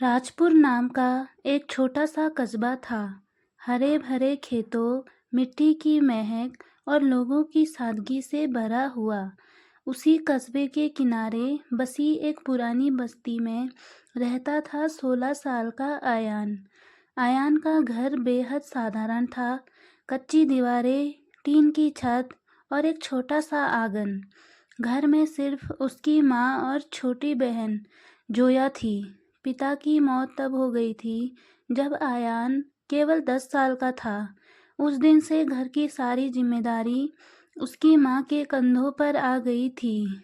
राजपुर नाम का एक छोटा सा कस्बा था। हरे भरे खेतों, मिट्टी की महक और लोगों की सादगी से भरा हुआ। उसी कस्बे के किनारे बसी एक पुरानी बस्ती में रहता था 16 साल का आयान। आयान का घर बेहद साधारण था। कच्ची दीवारें, टीन की छत और एक छोटा सा आंगन। घर में सिर्फ उसकी माँ और छोटी बहन जोया थी। पिता की मौत तब हो गई थी जब आयान केवल 10 साल का था। उस दिन से घर की सारी जिम्मेदारी उसकी माँ के कंधों पर आ गई थी।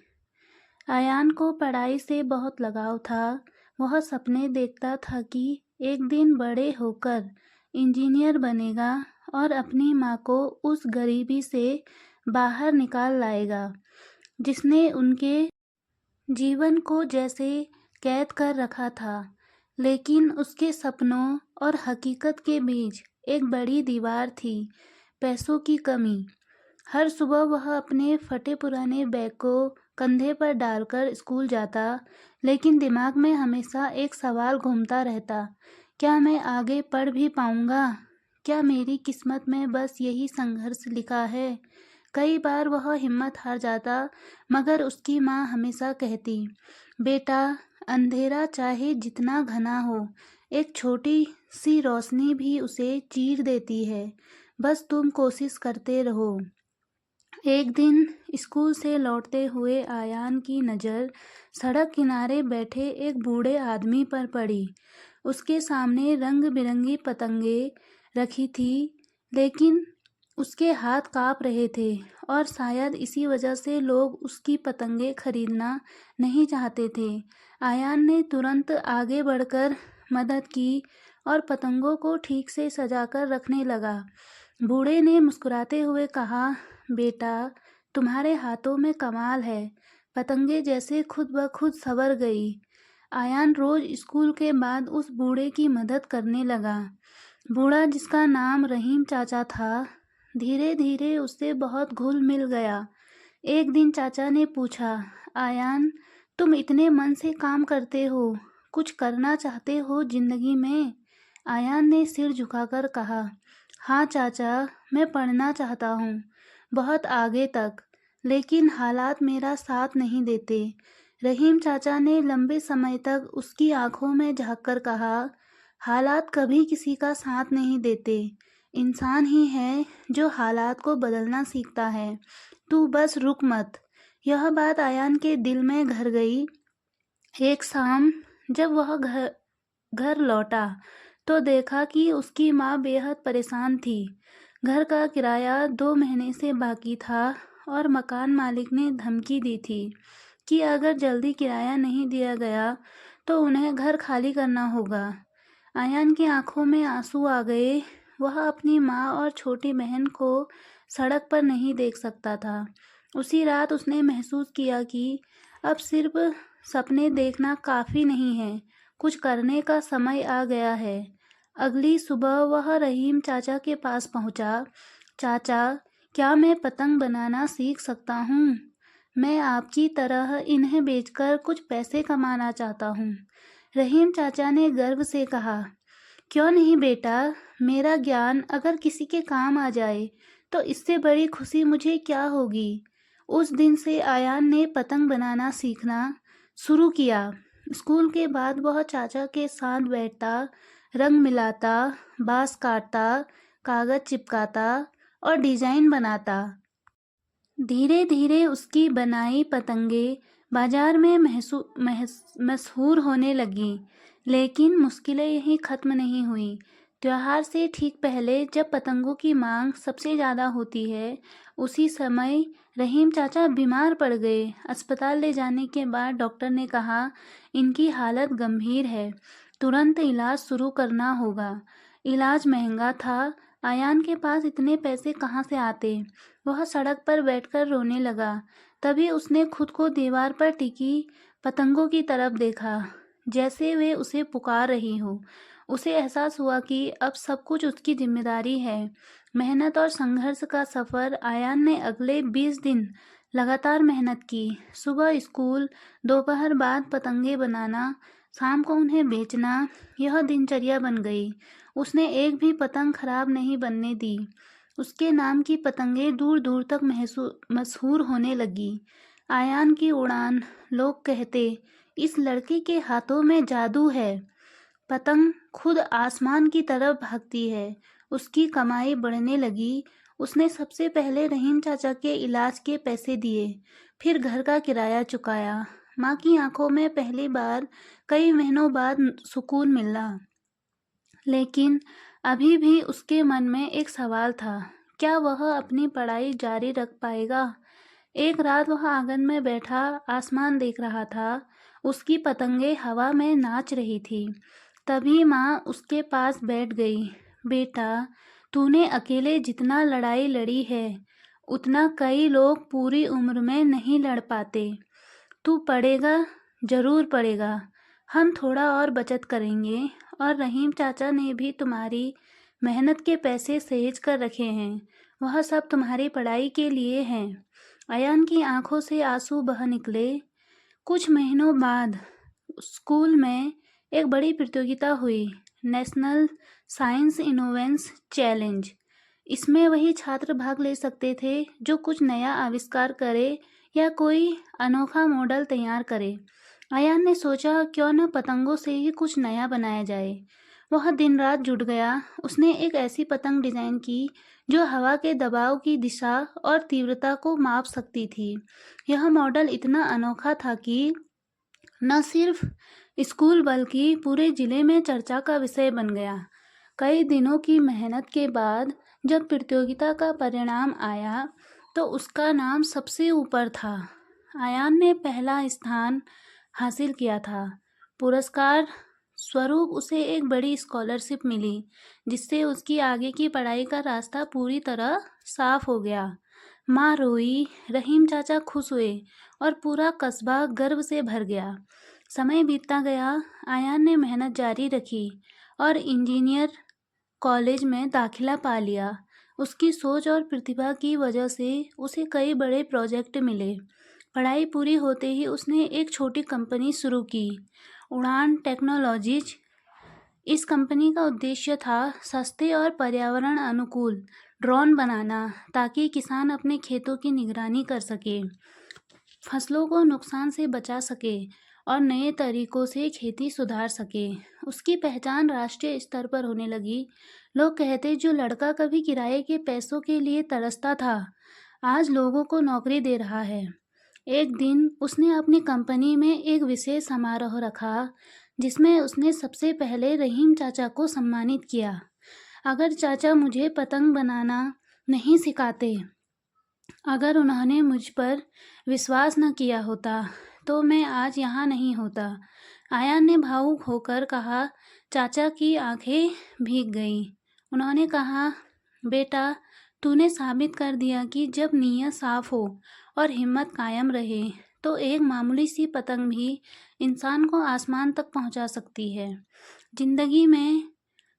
आयान को पढ़ाई से बहुत लगाव था। वह सपने देखता था कि एक दिन बड़े होकर इंजीनियर बनेगा और अपनी माँ को उस गरीबी से बाहर निकाल लाएगा जिसने उनके जीवन को जैसे कैद कर रखा था। लेकिन उसके सपनों और हकीकत के बीच एक बड़ी दीवार थी, पैसों की कमी। हर सुबह वह अपने फटे पुराने बैग को कंधे पर डालकर स्कूल जाता, लेकिन दिमाग में हमेशा एक सवाल घूमता रहता, क्या मैं आगे पढ़ भी पाऊंगा? क्या मेरी किस्मत में बस यही संघर्ष लिखा है? कई बार वह हिम्मत हार जाता, मगर उसकी माँ हमेशा कहती, बेटा, अंधेरा चाहे जितना घना हो, एक छोटी सी रोशनी भी उसे चीर देती है। बस तुम कोशिश करते रहो। एक दिन स्कूल से लौटते हुए आयान की नज़र सड़क किनारे बैठे एक बूढ़े आदमी पर पड़ी। उसके सामने रंग बिरंगी पतंगे रखी थी, लेकिन उसके हाथ काँप रहे थे और शायद इसी वजह से लोग उसकी पतंगे खरीदना नहीं चाहते थे। आयान ने तुरंत आगे बढ़कर मदद की और पतंगों को ठीक से सजाकर रखने लगा। बूढ़े ने मुस्कुराते हुए कहा, बेटा, तुम्हारे हाथों में कमाल है। पतंगे जैसे खुद ब खुद संवर गई। आयान रोज स्कूल के बाद उस बूढ़े की मदद करने लगा। बूढ़ा, जिसका नाम रहीम चाचा था, धीरे धीरे उससे बहुत घुल मिल गया। एक दिन चाचा ने पूछा, आयान, तुम इतने मन से काम करते हो, कुछ करना चाहते हो जिंदगी में? आयान ने सिर झुकाकर कहा, हाँ चाचा, मैं पढ़ना चाहता हूँ, बहुत आगे तक, लेकिन हालात मेरा साथ नहीं देते। रहीम चाचा ने लंबे समय तक उसकी आंखों में झांककर कहा, हालात कभी किसी का साथ नहीं देते। इंसान ही है जो हालात को बदलना सीखता है। तू बस रुक मत। यह बात आयान के दिल में घर गई। एक शाम जब वह घर लौटा तो देखा कि उसकी माँ बेहद परेशान थी। घर का किराया 2 महीने से बाकी था और मकान मालिक ने धमकी दी थी कि अगर जल्दी किराया नहीं दिया गया तो उन्हें घर खाली करना होगा। आयान की आंखों में आंसू आ गए। वह अपनी माँ और छोटी बहन को सड़क पर नहीं देख सकता था। उसी रात उसने महसूस किया कि अब सिर्फ सपने देखना काफ़ी नहीं है, कुछ करने का समय आ गया है। अगली सुबह वह रहीम चाचा के पास पहुंचा। चाचा, क्या मैं पतंग बनाना सीख सकता हूँ? मैं आपकी तरह इन्हें बेचकर कुछ पैसे कमाना चाहता हूँ। रहीम चाचा ने गर्व से कहा, क्यों नहीं बेटा, मेरा ज्ञान अगर किसी के काम आ जाए तो इससे बड़ी खुशी मुझे क्या होगी। उस दिन से आयान ने पतंग बनाना सीखना शुरू किया। स्कूल के बाद वह चाचा के साथ बैठता, रंग मिलाता, बांस काटता, कागज चिपकाता और डिजाइन बनाता। धीरे धीरे उसकी बनाई पतंगे बाजार में मशहूर होने लगी। लेकिन मुश्किलें यहीं ख़त्म नहीं हुई। त्योहार से ठीक पहले जब पतंगों की मांग सबसे ज़्यादा होती है, उसी समय रहीम चाचा बीमार पड़ गए। अस्पताल ले जाने के बाद डॉक्टर ने कहा, इनकी हालत गंभीर है, तुरंत इलाज शुरू करना होगा। इलाज महंगा था। आयान के पास इतने पैसे कहाँ से आते? वह सड़क पर बैठकर रोने लगा। तभी उसने खुद को दीवार पर टिकी पतंगों की तरफ देखा, जैसे वे उसे पुकार रही हो। उसे एहसास हुआ कि अब सब कुछ उसकी जिम्मेदारी है। मेहनत और संघर्ष का सफ़र। आयान ने अगले 20 दिन लगातार मेहनत की। सुबह स्कूल, दोपहर बाद पतंगे बनाना, शाम को उन्हें बेचना यह दिनचर्या बन गई। उसने एक भी पतंग खराब नहीं बनने दी। उसके नाम की पतंगें दूर दूर तक मशहूर होने लगी। आयान की उड़ान, लोग कहते, इस लड़के के हाथों में जादू है। पतंग खुद आसमान की तरफ भागती है। उसकी कमाई बढ़ने लगी। उसने सबसे पहले रहीम चाचा के इलाज के पैसे दिए, फिर घर का किराया चुकाया। माँ की आंखों में पहली बार कई महीनों बाद सुकून मिला। लेकिन अभी भी उसके मन में एक सवाल था, क्या वह अपनी पढ़ाई जारी रख पाएगा? एक रात वह आंगन में बैठा आसमान देख रहा था। उसकी पतंगें हवा में नाच रही थी। तभी माँ उसके पास बैठ गई। बेटा, तूने अकेले जितना लड़ाई लड़ी है, उतना कई लोग पूरी उम्र में नहीं लड़ पाते। तू पढ़ेगा, जरूर पढ़ेगा। हम थोड़ा और बचत करेंगे, और रहीम चाचा ने भी तुम्हारी मेहनत के पैसे सहेज कर रखे हैं। वह सब तुम्हारी पढ़ाई के लिए हैं। अयान की आंखों से आंसू बह निकले। कुछ महीनों बाद स्कूल में एक बड़ी प्रतियोगिता हुई, नेशनल साइंस इनोवेंस चैलेंज। इसमें वही छात्र भाग ले सकते थे जो कुछ नया आविष्कार करे या कोई अनोखा मॉडल तैयार करे। अयान ने सोचा, क्यों न पतंगों से ही कुछ नया बनाया जाए। वह दिन रात जुट गया। उसने एक ऐसी पतंग डिजाइन की जो हवा के दबाव की दिशा और तीव्रता को माप सकती थी। यह मॉडल इतना अनोखा था कि न सिर्फ स्कूल बल्कि पूरे जिले में चर्चा का विषय बन गया। कई दिनों की मेहनत के बाद जब प्रतियोगिता का परिणाम आया तो उसका नाम सबसे ऊपर था। आयान ने पहला स्थान हासिल किया था। पुरस्कार स्वरूप उसे एक बड़ी स्कॉलरशिप मिली, जिससे उसकी आगे की पढ़ाई का रास्ता पूरी तरह साफ हो गया। माँ रोई, रहीम चाचा खुश हुए और पूरा कस्बा गर्व से भर गया। समय बीतता गया। आयान ने मेहनत जारी रखी और इंजीनियर कॉलेज में दाखिला पा लिया। उसकी सोच और प्रतिभा की वजह से उसे कई बड़े प्रोजेक्ट मिले। पढ़ाई पूरी होते ही उसने एक छोटी कंपनी शुरू की, उड़ान टेक्नोलॉजीज। इस कंपनी का उद्देश्य था सस्ते और पर्यावरण अनुकूल ड्रोन बनाना, ताकि किसान अपने खेतों की निगरानी कर सके, फसलों को नुकसान से बचा सके और नए तरीकों से खेती सुधार सके। उसकी पहचान राष्ट्रीय स्तर पर होने लगी। लोग कहते, जो लड़का कभी किराए के पैसों के लिए तरसता था, आज लोगों को नौकरी दे रहा है। एक दिन उसने अपनी कंपनी में एक विशेष समारोह रखा, जिसमें उसने सबसे पहले रहीम चाचा को सम्मानित किया। अगर चाचा मुझे पतंग बनाना नहीं सिखाते, अगर उन्होंने मुझ पर विश्वास न किया होता, तो मैं आज यहाँ नहीं होता। आयान ने भावुक होकर कहा। चाचा की आंखें भीग गईं। उन्होंने कहा, बेटा, तूने साबित कर दिया कि जब नीयत साफ हो और हिम्मत कायम रहे, तो एक मामूली सी पतंग भी इंसान को आसमान तक पहुंचा सकती है। जिंदगी में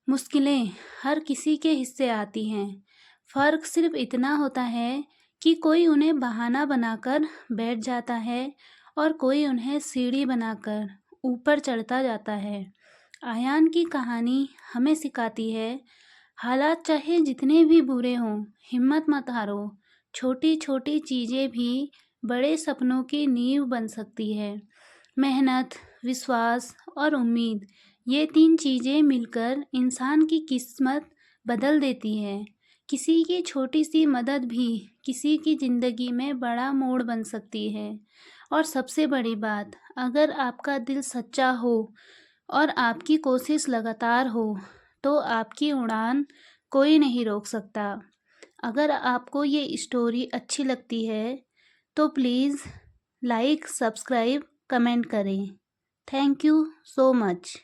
मुश्किलें हर किसी के हिस्से आती हैं। फर्क सिर्फ इतना होता है कि कोई उन्हें बहाना बनाकर बैठ जाता है और कोई उन्हें सीढ़ी बनाकर ऊपर चढ़ता जाता है। आयान की कहानी हमें सिखाती है, हालात चाहे जितने भी बुरे हों, हिम्मत मत हारो। छोटी छोटी चीज़ें भी बड़े सपनों की नींव बन सकती है। मेहनत, विश्वास और उम्मीद, ये तीन चीज़ें मिलकर इंसान की किस्मत बदल देती है। किसी की छोटी सी मदद भी किसी की ज़िंदगी में बड़ा मोड़ बन सकती है। और सबसे बड़ी बात, अगर आपका दिल सच्चा हो और आपकी कोशिश लगातार हो, तो आपकी उड़ान कोई नहीं रोक सकता। अगर आपको ये स्टोरी अच्छी लगती है तो प्लीज़ लाइक, सब्सक्राइब, कमेंट करें। Thank you so much.